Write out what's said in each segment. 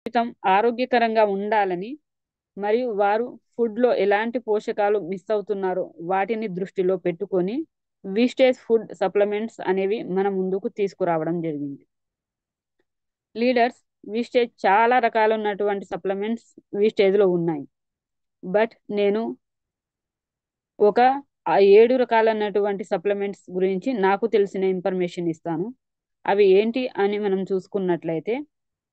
జీవితం ఆరోగ్యకరంగా ఉండాలని మరియు వారు ఫుడ్లో ఎలాంటి పోషకాలు మిస్ అవుతున్నారో వాటిని దృష్టిలో పెట్టుకొని వీస్టేజ్ ఫుడ్ సప్లిమెంట్స్ అనేవి మన ముందుకు తీసుకురావడం జరిగింది. లీడర్స్, వీస్టేజ్ చాలా రకాలు ఉన్నటువంటి సప్లిమెంట్స్ వీస్టేజ్లో ఉన్నాయి. బట్ నేను ఒక 7 రకాలైనటువంటి సప్లిమెంట్స్ గురించి నాకు తెలిసిన ఇన్ఫర్మేషన్ ఇస్తాను. అవి ఏంటి అని మనం చూసుకున్నట్లయితే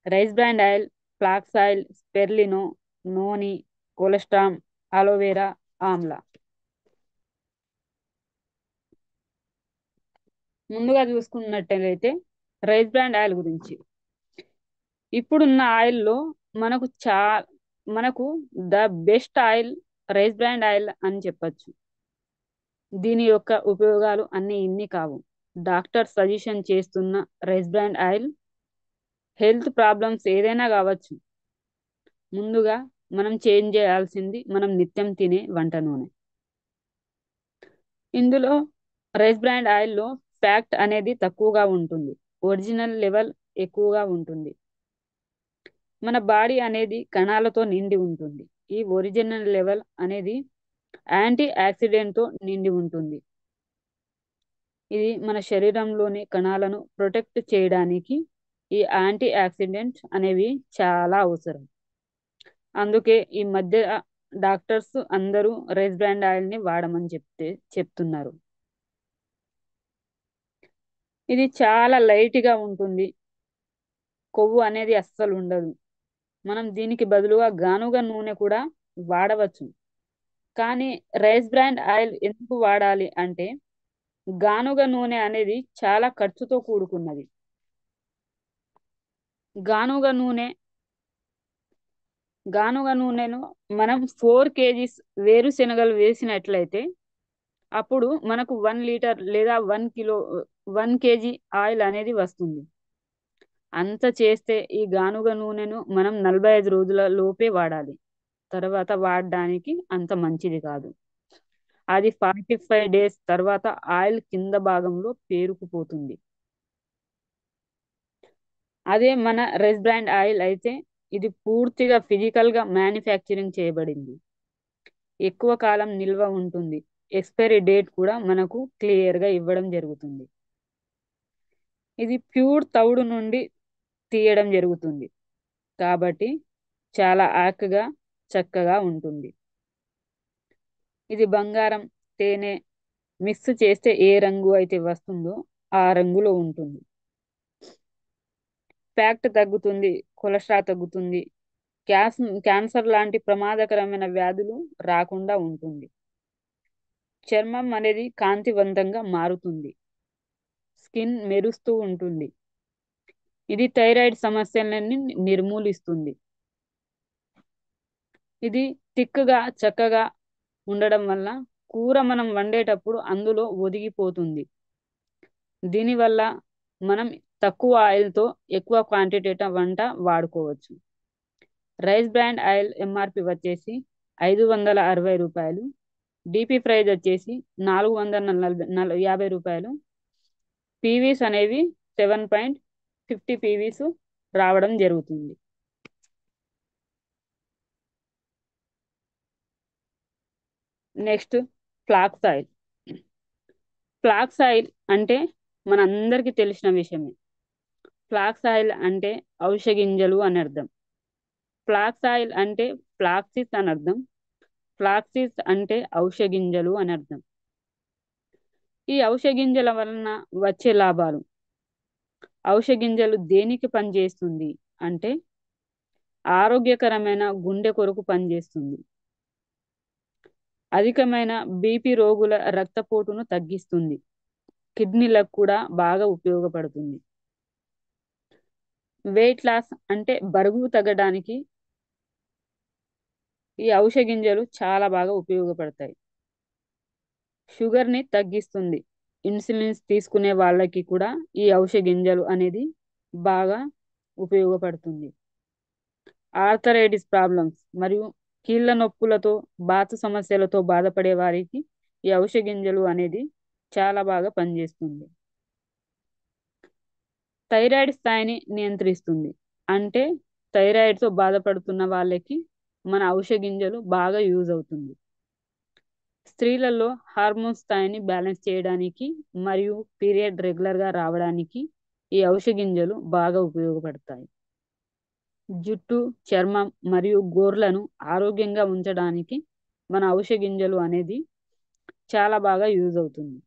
rice brand oil, flax oil, spirulina, noni, colostrum, aloe vera, amla. ముందుగా చూసుకున్నట్లయితే రైస్ బ్రాండ్ ఆయిల్ గురించి. ఇప్పుడున్న ఆయిల్లో మనకు మనకు the best oil rice brand oil అని చెప్పొచ్చు. దీని యొక్క ఉపయోగాలు అన్ని ఇన్ని కావు. డాక్టర్ సజెషన్ చేస్తున్న rice brand oil health problems ఏదైనా కావచ్చు, ముందుగా మనం చేంజ్ చేయాల్సింది మనం నిత్యం తినే వంట నూనె. ఇందులో రైస్ బ్రాండ్ ఆయిల్లో ఫ్యాక్ట్ అనేది తక్కువగా ఉంటుంది, ఒరిజినల్ లెవెల్ ఎక్కువగా ఉంటుంది. మన బాడీ అనేది కణాలతో నిండి ఉంటుంది. ఈ ఒరిజినల్ లెవెల్ అనేది యాంటీ ఆక్సిడెంట్తో నిండి ఉంటుంది. ఇది మన శరీరంలోని కణాలను ప్రొటెక్ట్ చేయడానికి ఈ యాంటీ ఆక్సిడెంట్స్ అనేవి చాలా అవసరం. అందుకే ఈ మధ్య డాక్టర్స్ అందరూ రైస్ బ్రాండ్ ఆయిల్ ని వాడమని చెప్తున్నారు. ఇది చాలా లైట్ గా ఉంటుంది, కొవ్వు అనేది అస్సలు ఉండదు. మనం దీనికి బదులుగా గానుగ నూనె కూడా వాడవచ్చు. కానీ రైస్ బ్రాండ్ ఆయిల్ ఎందుకు వాడాలి అంటే గానుగ నూనె అనేది చాలా ఖర్చుతో కూడుకున్నది. గానుగ నూనె గానుగ నూనెను మనం 4 kgs వేరుశెనగలు వేసినట్లయితే అప్పుడు మనకు 1 లీటర్ లేదా 1 kg ఆయిల్ అనేది వస్తుంది. అంత చేస్తే ఈ గానుగ నూనెను మనం 45 రోజుల లోపే వాడాలి. తర్వాత వాడడానికి అంత మంచిది కాదు. అది 45 డేస్ తర్వాత ఆయిల్ కింద భాగంలో పేరుకుపోతుంది. అదే మన రైస్ బ్రాండ్ ఆయిల్ అయితే ఇది పూర్తిగా ఫిజికల్ గా మ్యానుఫ్యాక్చరింగ్ చేయబడింది, ఎక్కువ కాలం నిల్వ ఉంటుంది. ఎక్స్పైరీ డేట్ కూడా మనకు క్లియర్ గా ఇవ్వడం జరుగుతుంది. ఇది ప్యూర్ తౌడు నుండి తీయడం జరుగుతుంది కాబట్టి చాలా ఆకగా చక్కగా ఉంటుంది. ఇది బంగారం, తేనె మిక్స్ చేస్తే ఏ రంగు అయితే వస్తుందో ఆ రంగులో ఉంటుంది. ఫ్యాట్ తగ్గుతుంది, కొలెస్ట్రాల్ తగ్గుతుంది, క్యాన్సర్ లాంటి ప్రమాదకరమైన వ్యాధులు రాకుండా ఉంటుంది. చర్మం అనేది కాంతివంతంగా మారుతుంది, స్కిన్ మెరుస్తూ ఉంటుంది. ఇది థైరాయిడ్ సమస్యలని నిర్మూలిస్తుంది. ఇది తిక్కుగా చక్కగా ఉండడం వల్ల కూర మనం వండేటప్పుడు అందులో ఒదిగిపోతుంది. దీనివల్ల మనం తక్కువ ఆయిల్తో ఎక్కువ క్వాంటిటీ వంట వాడుకోవచ్చు. రైస్ బ్రాండ్ ఆయిల్ ఎంఆర్పి వచ్చేసి 560 రూపాయలు, డిపి ప్రైస్ వచ్చేసి 450 రూపాయలు. పీవీస్ అనేవి 7.50 పీవీస్ రావడం జరుగుతుంది. Next flax oil. Flax oil అంటే మనందరికీ తెలిసిన విషయమే. ఫ్లాక్స్ ఆయిల్ అంటే ఔషధ గింజలు అని అర్థం. ఫ్లాక్స్ ఆయిల్ అంటే ఫ్లాక్సిస్ అని అర్థం. ఫ్లాక్సిస్ అంటే ఔషధ గింజలు అని అర్థం. ఈ ఔషధ గింజల వలన వచ్చే లాభాలు. ఔషధ గింజలు దేనికి పనిచేస్తుంది అంటే ఆరోగ్యకరమైన గుండె కొరకు పనిచేస్తుంది. అధికమైన బీపీ రోగుల రక్తపోటును తగ్గిస్తుంది. కిడ్నీలకు కూడా బాగా ఉపయోగపడుతుంది. వెయిట్ లాస్ అంటే బరువు తగ్గడానికి ఈ ఔషధ గింజలు చాలా బాగా ఉపయోగపడతాయి. షుగర్ని తగ్గిస్తుంది. ఇన్సులిన్స్ తీసుకునే వాళ్ళకి కూడా ఈ ఔషధ గింజలు అనేది బాగా ఉపయోగపడుతుంది. ఆర్థరైటిస్ ప్రాబ్లమ్స్ మరియు కీళ్ళ నొప్పులతో బాత సమస్యలతో బాధపడే వారికి ఈ ఔషధ గింజలు అనేది చాలా బాగా పనిచేస్తుంది. థైరాయిడ్ స్థాయిని నియంత్రిస్తుంది. అంటే థైరాయిడ్తో బాధపడుతున్న వాళ్ళకి మన ఔషధ గింజలు బాగా యూజ్ అవుతుంది. స్త్రీలలో హార్మోన్ స్థాయిని బ్యాలెన్స్ చేయడానికి మరియు పీరియడ్ రెగ్యులర్గా రావడానికి ఈ ఔషధ గింజలు బాగా ఉపయోగపడతాయి. జుట్టు, చర్మం మరియు గోర్లను ఆరోగ్యంగా ఉంచడానికి మన ఔషధ గింజలు అనేది చాలా బాగా యూజ్ అవుతుంది.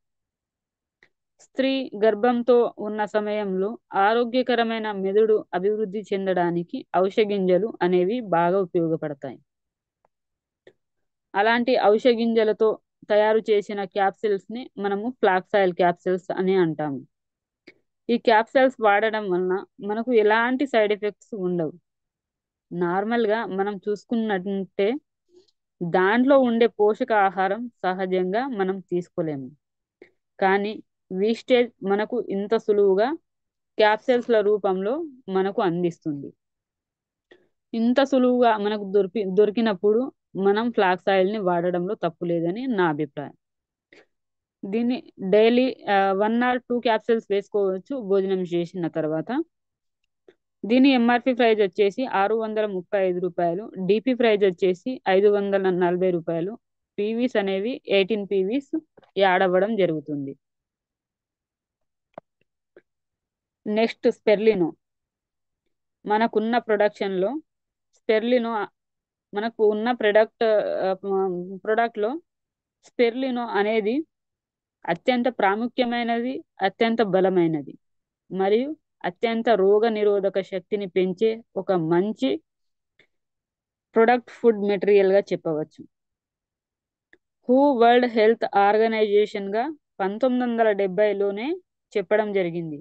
స్త్రీ గర్భంతో ఉన్న సమయంలో ఆరోగ్యకరమైన మెదడు అభివృద్ధి చెందడానికి ఔషధ గింజలు అనేవి బాగా ఉపయోగపడతాయి. అలాంటి ఔషధ గింజలతో తయారు చేసిన క్యాప్సిల్స్ ని మనము ఫ్లాక్స్ ఆయిల్ క్యాప్సిల్స్ అని అంటాము. ఈ క్యాప్సిల్స్ వాడడం వలన మనకు ఎలాంటి సైడ్ ఎఫెక్ట్స్ ఉండవు. నార్మల్గా మనం చూసుకున్నట్టే దాంట్లో ఉండే పోషక ఆహారం సహజంగా మనం తీసుకోలేము. కానీ వీస్టేజ్ మనకు ఇంత సులువుగా క్యాప్సిల్స్ల రూపంలో మనకు అందిస్తుంది. ఇంత సులువుగా మనకు దొరికినప్పుడు మనం ఫ్లాక్స్ ఆయిల్ని వాడడంలో తప్పు లేదని నా అభిప్రాయం. దీన్ని డైలీ 1 or 2 క్యాప్సిల్స్ వేసుకోవచ్చు భోజనం చేసిన తర్వాత. దీని ఎంఆర్పి ప్రైస్ వచ్చేసి రూ. 635, డిపి ప్రైస్ వచ్చేసి రూ. 540, పీవీస్ అనేవి 18 పీవీస్ యాడ్ అవ్వడం జరుగుతుంది. నెక్స్ట్ స్పెర్లినో. మనకున్న ప్రొడక్షన్లో స్పెర్లినో మనకు ఉన్న ప్రొడక్ట్లో స్పెర్లినో అనేది అత్యంత ప్రాముఖ్యమైనది, అత్యంత బలమైనది మరియు అత్యంత రోగ నిరోధక శక్తిని పెంచే ఒక మంచి ప్రొడక్ట్ ఫుడ్ మెటీరియల్గా చెప్పవచ్చు. వరల్డ్ హెల్త్ ఆర్గనైజేషన్గా 1970లోనే చెప్పడం జరిగింది.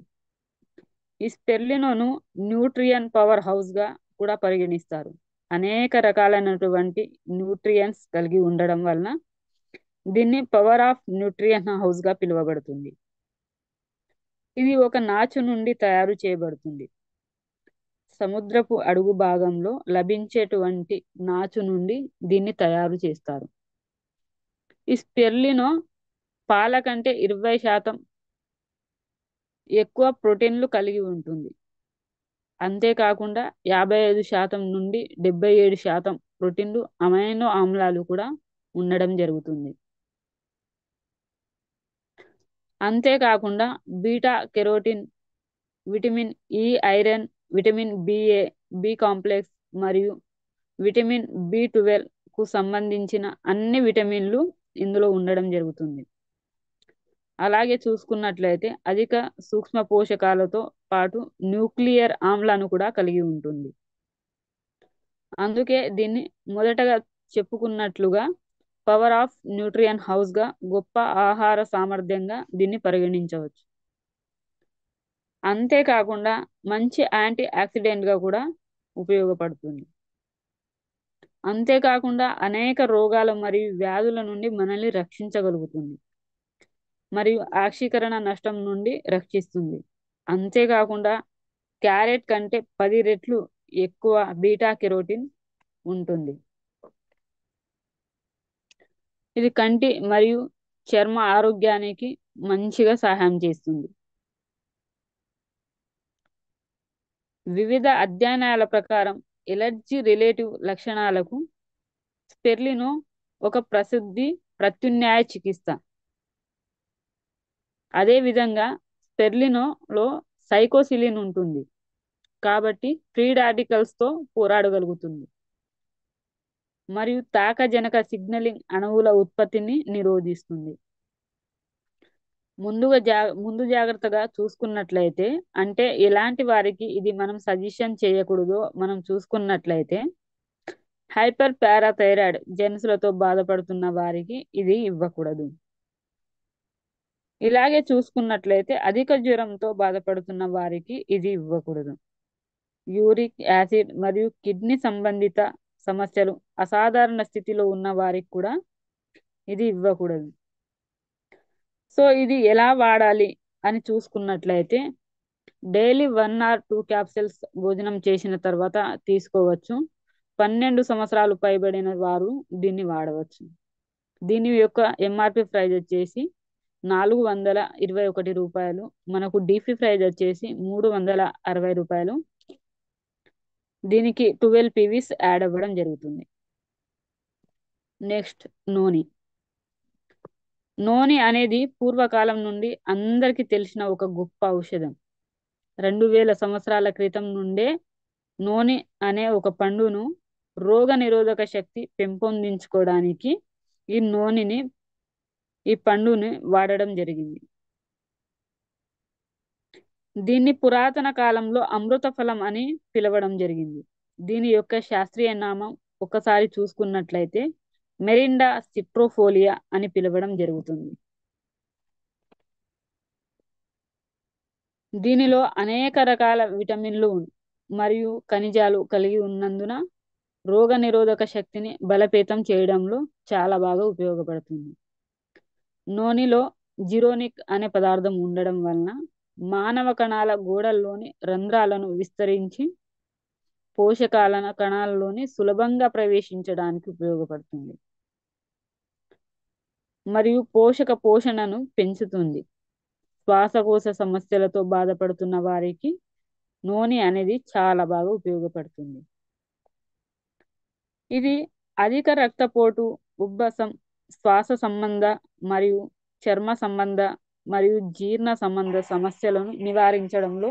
ఈ స్పెర్లినోను న్యూట్రియన్ పవర్ హౌస్గా కూడా పరిగణిస్తారు. అనేక రకాలైనటువంటి న్యూట్రియన్స్ కలిగి ఉండడం వలన దీన్ని పవర్ ఆఫ్ న్యూట్రియన్ హౌస్గా పిలువబడుతుంది. ఇది ఒక నాచు నుండి తయారు చేయబడుతుంది. సముద్రపు అడుగు భాగంలో లభించేటువంటి నాచు నుండి దీన్ని తయారు చేస్తారు. ఈ స్పెర్లినో పాల కంటే 20% ఎక్కువ ప్రోటీన్లు కలిగి ఉంటుంది. అంతేకాకుండా 55% నుండి 77% ప్రోటీన్లు, అమైనో ఆమ్లాలు కూడా ఉండడం జరుగుతుంది. అంతేకాకుండా beta carotene, vitamin E, iron, vitamin B A, B complex మరియు విటమిన్ B12కు సంబంధించిన అన్ని విటమిన్లు ఇందులో ఉండడం జరుగుతుంది. అలాగే చూసుకున్నట్లయితే అధిక సూక్ష్మ పోషకాలతో పాటు న్యూక్లియర్ ఆమ్లాన్ని కూడా కలిగి ఉంటుంది. అందుకే దీన్ని మొదటగా చెప్పుకున్నట్లుగా పవర్ ఆఫ్ న్యూట్రియన్ హౌస్గా, గొప్ప ఆహార సామర్థ్యంగా దీన్ని పరిగణించవచ్చు. అంతేకాకుండా మంచి యాంటీ ఆక్సిడెంట్గా కూడా ఉపయోగపడుతుంది. అంతేకాకుండా అనేక రోగాలు మరియు వ్యాధుల నుండి మనల్ని రక్షించగలుగుతుంది మరియు ఆక్సీకరణ నష్టం నుండి రక్షిస్తుంది. అంతేకాకుండా క్యారెట్ కంటే 10 రెట్లు ఎక్కువ బీటా కెరోటిన్ ఉంటుంది. ఇది కంటి మరియు చర్మ ఆరోగ్యానికి మంచిగా సహాయం చేస్తుంది. వివిధ అధ్యయనాల ప్రకారం ఎలర్జీ రిలేటివ్ లక్షణాలకు స్పెర్లినో ఒక ప్రత్యామ్నాయ చికిత్స. అదేవిధంగా స్పెర్లినోలో సైకోసిలిన్ ఉంటుంది కాబట్టి ఫ్రీ రాడికల్స్తో పోరాడగలుగుతుంది మరియు తాకజనక సిగ్నలింగ్ అణువుల ఉత్పత్తిని నిరోధిస్తుంది. ముందు జాగ్రత్తగా చూసుకున్నట్లయితే, అంటే ఎలాంటి వారికి ఇది మనం సజెషన్ చేయకూడదో మనం చూసుకున్నట్లయితే, హైపర్ పారాథైరాయిడ్ జెన్స్లతో బాధపడుతున్న వారికి ఇది ఇవ్వకూడదు. ఇలాగే చూసుకున్నట్లయితే అధిక జ్వరంతో బాధపడుతున్న వారికి ఇది ఇవ్వకూడదు. యూరిక్ యాసిడ్ మరియు కిడ్నీ సంబంధిత సమస్యలు అసాధారణ స్థితిలో ఉన్న వారికి కూడా ఇది ఇవ్వకూడదు. సో ఇది ఎలా వాడాలి అని చూసుకున్నట్లయితే డైలీ 1 or 2 క్యాప్సిల్స్ భోజనం చేసిన తర్వాత తీసుకోవచ్చు. 12 సంవత్సరాలు పైబడిన వారు దీన్ని వాడవచ్చు. దీని యొక్క ఎంఆర్పి ప్రైస్ వచ్చేసి రూ. 421. మనకు డిపి ప్రైస్ వచ్చేసి రూ. 360. దీనికి 12 పీవీస్ యాడ్ అవ్వడం జరుగుతుంది. నెక్స్ట్ నూనె. నూనె అనేది పూర్వకాలం నుండి అందరికీ తెలిసిన ఒక గొప్ప ఔషధం. 2000 సంవత్సరాల క్రితం నుండే నూనె అనే ఒక పండును రోగ నిరోధక శక్తి పెంపొందించుకోవడానికి ఈ పండుని వాడడం జరిగింది. దీన్ని పురాతన కాలంలో అమృత ఫలం అని పిలవడం జరిగింది. దీని యొక్క శాస్త్రీయ నామం ఒకసారి చూసుకున్నట్లయితే మెరిండా సిప్రోఫోలియా అని పిలవడం జరుగుతుంది. దీనిలో అనేక రకాల విటమిన్లు మరియు ఖనిజాలు కలిగి ఉన్నందున రోగ నిరోధక శక్తిని బలోపేతం చేయడంలో చాలా బాగా ఉపయోగపడుతుంది. నూనెలో జిరోనిక్ అనే పదార్థం ఉండడం వలన మానవ కణాల గోడల్లోని రంధ్రాలను విస్తరించి కణాలలోని సులభంగా ప్రవేశించడానికి ఉపయోగపడుతుంది మరియు పోషణను పెంచుతుంది. శ్వాసకోశ సమస్యలతో బాధపడుతున్న వారికి నూనె అనేది చాలా బాగా ఉపయోగపడుతుంది. ఇది అధిక రక్తపోటు, ఉబ్బసం, శ్వాస సంబంధ మరియు చర్మ సంబంధ మరియు జీర్ణ సంబంధ సమస్యలను నివారించడంలో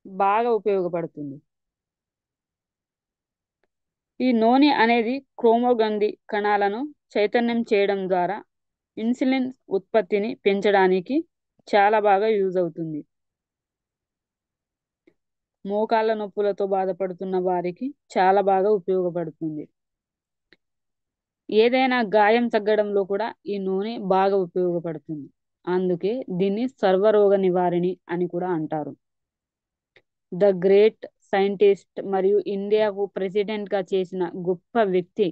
బాగా ఉపయోగపడుతుంది. ఈ నూనె అనేది క్రోమోగంధి కణాలను చైతన్యం చేయడం ద్వారా ఇన్సులిన్ ఉత్పత్తిని పెంచడానికి చాలా బాగా యూజ్ అవుతుంది. మోకాళ్ళ నొప్పులతో బాధపడుతున్న వారికి చాలా బాగా ఉపయోగపడుతుంది. ఏదైనా గాయం తగ్గడంలో కూడా ఈ నూనె బాగా ఉపయోగపడుతుంది. అందుకే దీన్ని సర్వరోగ నివారిణి అని కూడా అంటారు. ద గ్రేట్ సైంటిస్ట్ మరియు ఇండియాకు ప్రెసిడెంట్ గా చేసిన గొప్ప వ్యక్తి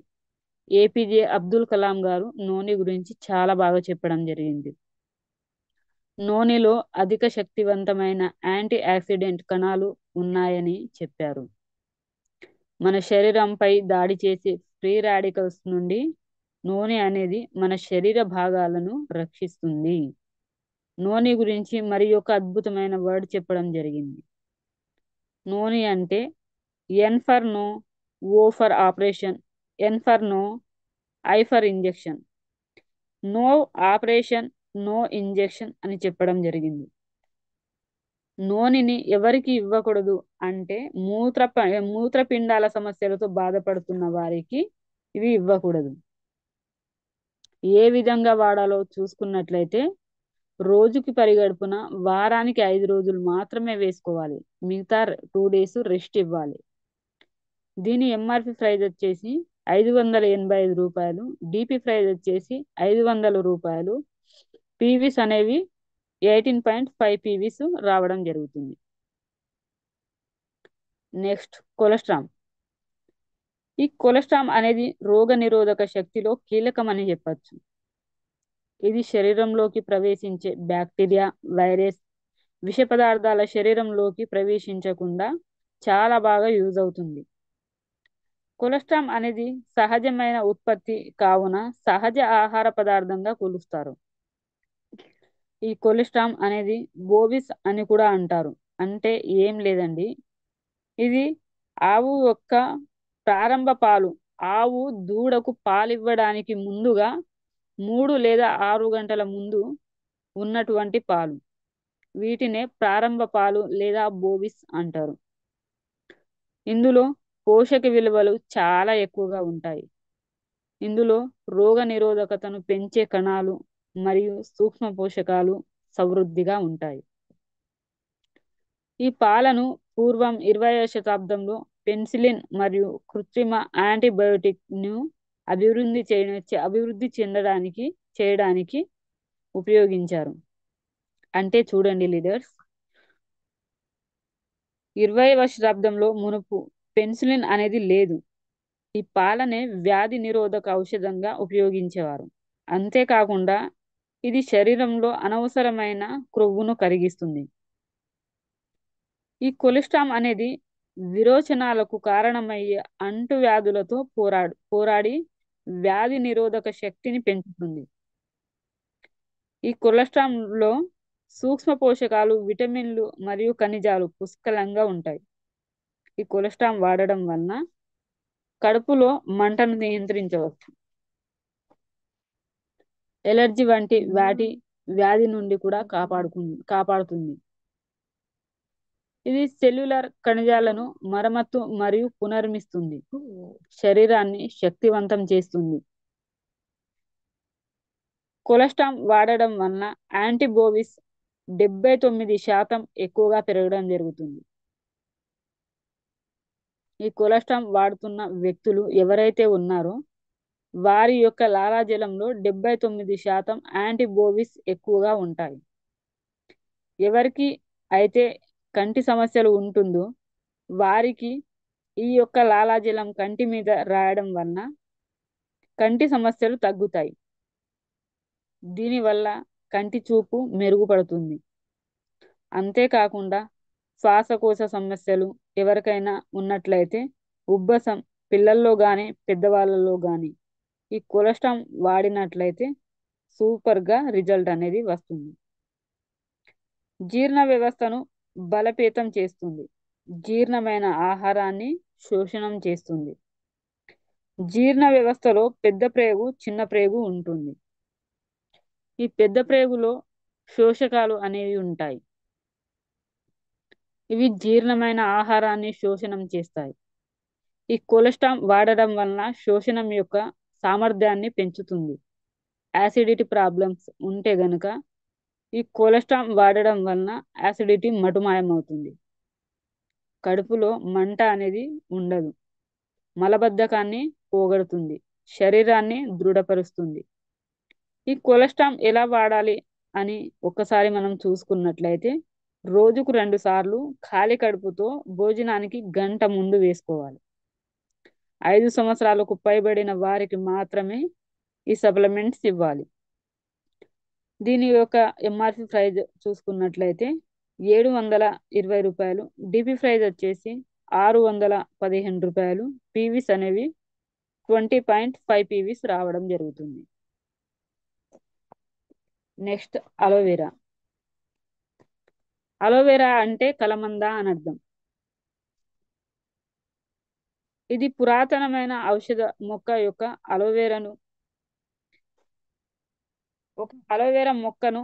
ఏపీజే అబ్దుల్ కలాం గారు నూనె గురించి చాలా బాగా చెప్పడం జరిగింది. నూనెలో అధిక శక్తివంతమైన యాంటీ ఆక్సిడెంట్ కణాలు ఉన్నాయని చెప్పారు. మన శరీరంపై దాడి చేసే ఫ్రీ రాడికల్స్ నుండి నూనె అనేది మన శరీర భాగాలను రక్షిస్తుంది. నూనె గురించి మరి ఒక అద్భుతమైన వర్డ్ చెప్పడం జరిగింది. నూనె అంటే N for no, O for operation, N for no, I for injection, no operation, no injection అని చెప్పడం జరిగింది. నూనెని ఎవరికి ఇవ్వకూడదు అంటే మూత్రపిండాల సమస్యలతో బాధపడుతున్న వారికి ఇవి ఇవ్వకూడదు. ఏ విధంగా వాడాలో చూసుకున్నట్లయితే రోజుకి పరిగడుపున వారానికి 5 రోజులు మాత్రమే వేసుకోవాలి. మిగతా 2 డేస్ రెస్ట్ ఇవ్వాలి. దీని ఎంఆర్పి ప్రైస్ వచ్చేసి 585 రూపాయలు, డిపి ప్రైస్ వచ్చేసి 500 రూపాయలు. పీవీస్ అనేవి 18.5 పీవీస్ రావడం జరుగుతుంది. Next cholesterol. ఈ కొలెస్ట్రాల్ అనేది రోగ నిరోధక శక్తిలో కీలకమని చెప్పచ్చు. ఇది శరీరంలోకి ప్రవేశించే బ్యాక్టీరియా, వైరస్, విష పదార్థాల శరీరంలోకి ప్రవేశించకుండా చాలా బాగా యూజ్ అవుతుంది. కొలెస్ట్రాల్ అనేది సహజమైన ఉత్పత్తి కావున సహజ ఆహార పదార్థంగా కొలుస్తారు. ఈ కొలెస్ట్రాల్ అనేది బోవిస్ అని కూడా అంటారు. అంటే ఏం లేదండి, ఇది ఆవు యొక్క ప్రారంభ పాలు. ఆవు దూడకు పాలివ్వడానికి ముందుగా 3 లేదా 6 గంటల ముందు ఉన్నటువంటి పాలు. వీటినే ప్రారంభ పాలు లేదా బోవిస్ అంటారు. ఇందులో పోషక విలువలు చాలా ఎక్కువగా ఉంటాయి. ఇందులో రోగ నిరోధకతను పెంచే కణాలు మరియు సూక్ష్మ పోషకాలు సమృద్ధిగా ఉంటాయి. ఈ పాలను పూర్వం 20వ శతాబ్దంలో పెన్సిలిన్ మరియు కృత్రిమ యాంటీబయోటిక్ ను అభివృద్ధి చేయడానికి ఉపయోగించారు. అంటే చూడండి లీడర్స్, 20వ శతాబ్దంలో మునుపు పెన్సిలిన్ అనేది లేదు. ఈ పాలనే వ్యాధి నిరోధక ఔషధంగా ఉపయోగించేవారు. అంతేకాకుండా ఇది శరీరంలో అనవసరమైన క్రొవ్వును కరిగిస్తుంది. ఈ కొలెస్ట్రాల్ అనేది విరోచనాలకు కారణమయ్యే అంటువ్యాధులతో పోరాడి వ్యాధి నిరోధక శక్తిని పెంచుతుంది. ఈ కొలెస్ట్రాల్లో సూక్ష్మ పోషకాలు, విటమిన్లు మరియు ఖనిజాలు పుష్కలంగా ఉంటాయి. ఈ కొలెస్ట్రాల్ వాడడం వలన కడుపులో మంటను నియంత్రించవచ్చు. ఎలర్జీ వంటి వ్యాధి నుండి కూడా కాపాడుతుంది. ఇది సెల్యులార్ కణజాలను మరమ్మతు మరియు పునర్మిస్తుంది. శరీరాన్ని శక్తివంతం చేస్తుంది. కొలెస్ట్రాల్ వాడడం వలన యాంటీబోవిస్ 79% ఎక్కువగా పెరగడం జరుగుతుంది. ఈ కొలెస్ట్రాల్ వాడుతున్న వ్యక్తులు ఎవరైతే ఉన్నారో వారి యొక్క లాలాజలంలో 79% యాంటీబోవిస్ ఎక్కువగా ఉంటాయి. ఎవరికి అయితే కంటి సమస్యలు ఉంటుందో వారికి ఈ యొక్క లాలాజలం కంటి మీద రాయడం వలన కంటి సమస్యలు తగ్గుతాయి. దీనివల్ల కంటి చూపు మెరుగుపడుతుంది. అంతేకాకుండా శ్వాసకోశ సమస్యలు ఎవరికైనా ఉన్నట్లయితే ఉబ్బసం పిల్లల్లో కానీ పెద్దవాళ్ళలో కానీ ఈ కొలెస్ట్రాల్ వాడినట్లయితే సూపర్గా రిజల్ట్ అనేది వస్తుంది. జీర్ణ వ్యవస్థను బలోపేతం చేస్తుంది. జీర్ణమైన ఆహారాన్ని శోషణం చేస్తుంది. జీర్ణ వ్యవస్థలో పెద్ద ప్రేగు చిన్న ప్రేగు ఉంటుంది. ఈ పెద్ద ప్రేగులో శోషకాలు అనేవి ఉంటాయి. ఇవి జీర్ణమైన ఆహారాన్ని శోషణం చేస్తాయి. ఈ కొలెస్ట్రాల్ వాడడం వలన శోషణం యొక్క సామర్థ్యాన్ని పెంచుతుంది. యాసిడిటీ ప్రాబ్లమ్స్ ఉంటే గనుక ఈ కొలెస్ట్రాల్ వాడడం వలన యాసిడిటీ మటుమాయమవుతుంది. కడుపులో మంట అనేది ఉండదు. మలబద్ధకాన్ని పోగొడుతుంది. శరీరాన్ని దృఢపరుస్తుంది. ఈ కొలెస్ట్రాల్ ఎలా వాడాలి అని ఒక్కసారి మనం చూసుకున్నట్లయితే రోజుకు 2 సార్లు ఖాళీ కడుపుతో భోజనానికి గంట ముందు వేసుకోవాలి. 5 సంవత్సరాలకు పైబడిన వారికి మాత్రమే ఈ సప్లిమెంట్స్ ఇవ్వాలి. దీని యొక్క ఎంఆర్పి ప్రైజ్ చూసుకున్నట్లయితే 720 రూపాయలు. డిపి ప్రైజ్ వచ్చేసి 615 రూపాయలు. పీవీస్ అనేవి 20.5 పీవీస్ రావడం జరుగుతుంది. Next aloe vera. అలోవెరా అంటే కలమంద అని అర్థం. ఇది పురాతనమైన ఔషధ మొక్క యొక్క అలోవెరా మొక్కను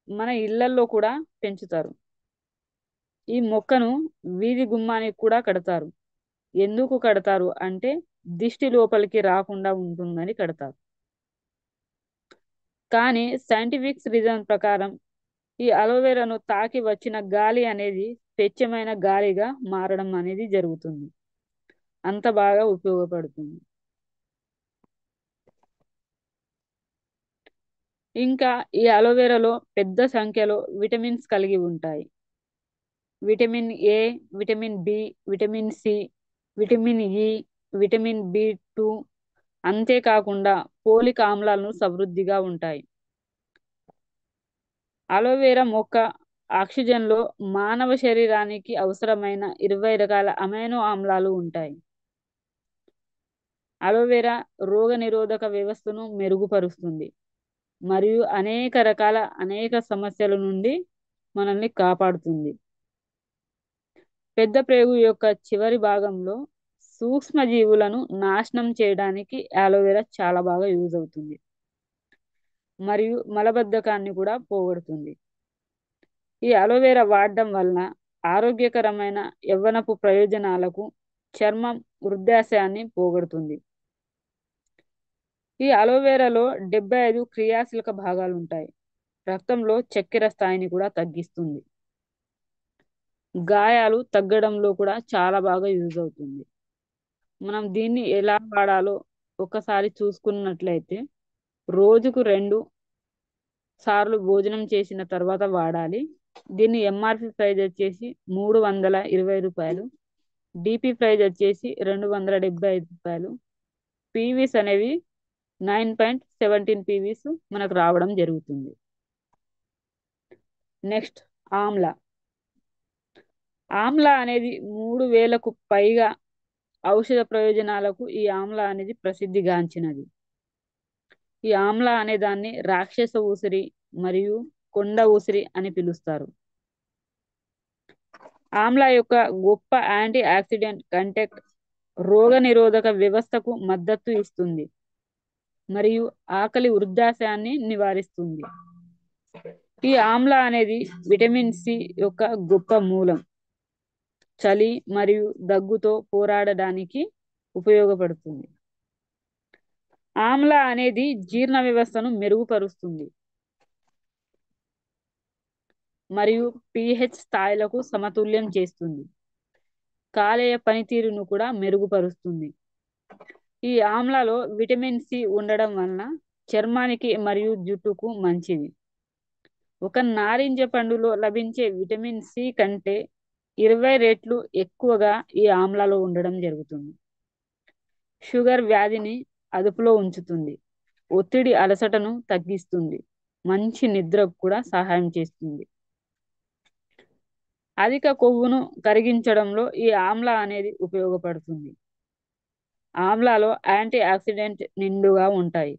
మన ఇళ్లల్లో కూడా పెంచుతారు. ఈ మొక్కను వీధి గుమ్మానికి కూడా కడతారు. ఎందుకు కడతారు అంటే దిష్టి లోపలికి రాకుండా ఉంటుందని కడతారు. కానీ సైంటిఫిక్ రీజన్ ప్రకారం ఈ అలోవెరాను తాకి వచ్చిన గాలి అనేది స్వచ్ఛమైన గాలిగా మారడం అనేది జరుగుతుంది. అంత బాగా ఉపయోగపడుతుంది. ఇంకా ఈ అలోవెరాలో పెద్ద సంఖ్యలో విటమిన్స్ కలిగి ఉంటాయి. Vitamin A, vitamin B, vitamin C, vitamin E, vitamin బి2, అంతేకాకుండా పోలిక్ ఆమ్లాలను సమృద్ధిగా ఉంటాయి. అలోవెరా మొక్క ఆక్సిజన్లో మానవ శరీరానికి అవసరమైన 20 రకాల అమైనో ఆమ్లాలు ఉంటాయి. అలోవెరా రోగ నిరోధక వ్యవస్థను మెరుగుపరుస్తుంది మరియు అనేక సమస్యల నుండి మనల్ని కాపాడుతుంది. పెద్ద ప్రేగు యొక్క చివరి భాగంలో సూక్ష్మజీవులను నాశనం చేయడానికి అలోవెరా చాలా బాగా యూజ్ అవుతుంది మరియు మలబద్ధకాన్ని కూడా పోగొడుతుంది. ఈ అలోవెరా వాడడం వలన ఆరోగ్యకరమైన యవ్వనపు ప్రయోజనాలకు చర్మం వృద్ధాశయాన్ని పోగొడుతుంది. ఈ అలోవెరాలో 75 క్రియాశీలక భాగాలు ఉంటాయి. రక్తంలో చక్కెర స్థాయిని కూడా తగ్గిస్తుంది. గాయాలు తగ్గడంలో కూడా చాలా బాగా యూజ్ అవుతుంది. మనం దీన్ని ఎలా వాడాలో ఒకసారి చూసుకున్నట్లయితే రోజుకు 2 సార్లు భోజనం చేసిన తర్వాత వాడాలి. దీన్ని ఎంఆర్పి ప్రైజ్ వచ్చేసి 320 రూపాయలు. డిపి ప్రైజ్ వచ్చేసి 275 రూపాయలు. పీవీస్ అనేవి 9.17 పీవీస్ మనకు రావడం జరుగుతుంది. నెక్స్ట్ ఆమ్లా. ఆమ్లా అనేది 3000కు పైగా ఔషధ ప్రయోజనాలకు ఈ ఆమ్లా అనేది ప్రసిద్ధిగాంచినది. ఈ ఆమ్లా అనే దాన్ని రాక్షస ఉసిరి మరియు కొండ ఉసిరి అని పిలుస్తారు. ఆమ్లా యొక్క గొప్ప యాంటీ ఆక్సిడెంట్ కంటెంట్ రోగ నిరోధక వ్యవస్థకు మద్దతు ఇస్తుంది మరియు ఆకలి వృద్ధాప్యాన్ని నివారిస్తుంది. ఈ ఆమ్లా అనేది విటమిన్ సి యొక్క గొప్ప మూలం. చలి మరియు దగ్గుతో పోరాడడానికి ఉపయోగపడుతుంది. ఆమ్లా అనేది జీర్ణ వ్యవస్థను మెరుగుపరుస్తుంది మరియు pH స్థాయిలకు సమతుల్యం చేస్తుంది. కాలేయ పనితీరును కూడా మెరుగుపరుస్తుంది. ఈ ఆమ్లాలో విటమిన్ సి ఉండడం వలన చర్మానికి మరియు జుట్టుకు మంచిది. ఒక నారింజ పండులో లభించే విటమిన్ సి కంటే 20 రెట్లు ఎక్కువగా ఈ ఆమ్లాలో ఉండడం జరుగుతుంది. షుగర్ వ్యాధిని అదుపులో ఉంచుతుంది. ఒత్తిడి అలసటను తగ్గిస్తుంది. మంచి నిద్రకు కూడా సహాయం చేస్తుంది. అధిక కొవ్వును కరిగించడంలో ఈ ఆమ్లా అనేది ఉపయోగపడుతుంది. ఆమ్లాలో యాంటీ ఆక్సిడెంట్ నిండుగా ఉంటాయి.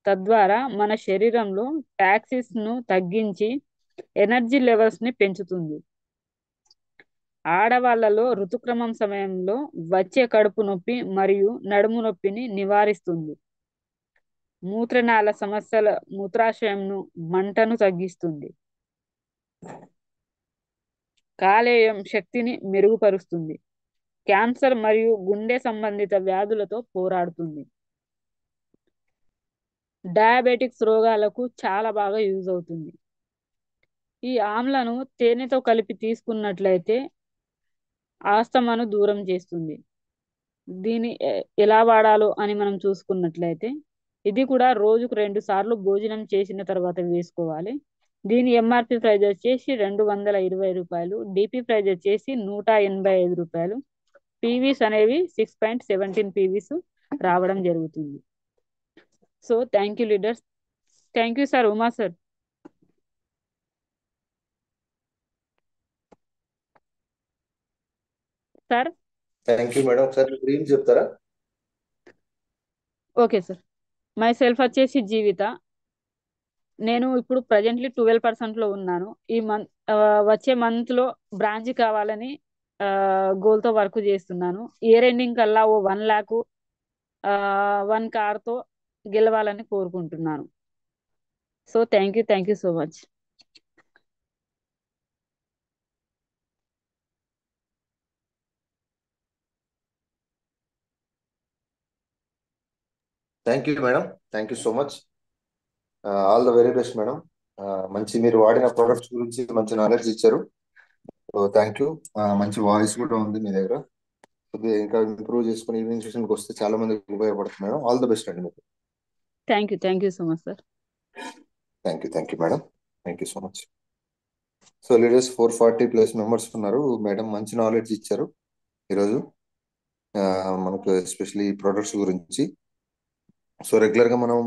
తద్వారా మన శరీరంలో టాక్సిన్స్ ను తగ్గించి ఎనర్జీ లెవెల్స్ ని పెంచుతుంది. ఆడవాళ్లలో ఋతుక్రమం సమయంలో వచ్చే కడుపు నొప్పి మరియు నడుము నొప్పిని నివారిస్తుంది. మూత్రనాళ సమస్యల మూత్రాశయంను మంటను తగ్గిస్తుంది. కాలేయం శక్తిని మెరుగుపరుస్తుంది. క్యాన్సర్ మరియు గుండె సంబంధిత వ్యాధులతో పోరాడుతుంది. డయాబెటిక్స్ రోగాలకు చాలా బాగా యూజ్ అవుతుంది. ఈ ఆమ్లను తేనెతో కలిపి తీసుకున్నట్లయితే ఆస్తమాను దూరం చేస్తుంది. దీన్ని ఎలా వాడాలో అని మనం చూసుకున్నట్లయితే ఇది కూడా రోజుకు 2 సార్లు భోజనం చేసిన తర్వాత వేసుకోవాలి. దీని ఎంఆర్పి ప్రైస్ వచ్చేసి 220 రూపాయలు. డిపి ప్రైస్ వచ్చేసి 185 రూపాయలు. పీవీస్ అనేవి 6.17 పీవీస్ రావడం జరుగుతుంది. So thank you leaders. Thank you sir. Uma sir. Sir thank you madam. ఒకసారి ఏం చెప్తారా? Okay sir. మై సెల్ఫ్ వచ్చేసి జీవిత. నేను ఇప్పుడు ప్రజెంట్లీ 12% ఉన్నాను. ఈ మంత్ వచ్చే మంత్ లో బ్రాంచ్ కావాలని గోల్ తో వర్క్ చేస్తున్నాను. ఇయర్ ఎండింగ్ కల్లా ఓ 1 lakh 1 car తో గెలవాలని కోరుకుంటున్నాను. So thank you so much. Thank you madam. Thank you so much. All the very best madam. మంచి మీరు వాడిన ప్రొడక్ట్స్ గురించి మంచి నాలెడ్జ్ ఇచ్చారు. So thank you. మంచి వాయిస్ కూడా ఉంది మీ దగ్గర. కొద్దిగా ఇంకా ఇంప్రూవ్ చేసుకుని ఈవినింగ్ సెషన్కి వస్తే చాలా మందికి ఉపయోగపడుతుంది మేడం. ఆల్ ద బెస్ట్ అండి మీకు. Thank you so much sir. Thank you madam. Thank you so much. So leaders 440+ members ఉన్నారు. మేడం మంచి నాలెడ్జ్ ఇచ్చారు ఈరోజు మనకు, ఎస్పెషల్లీ ప్రొడక్ట్స్ గురించి. సో రెగ్యులర్ గా మనం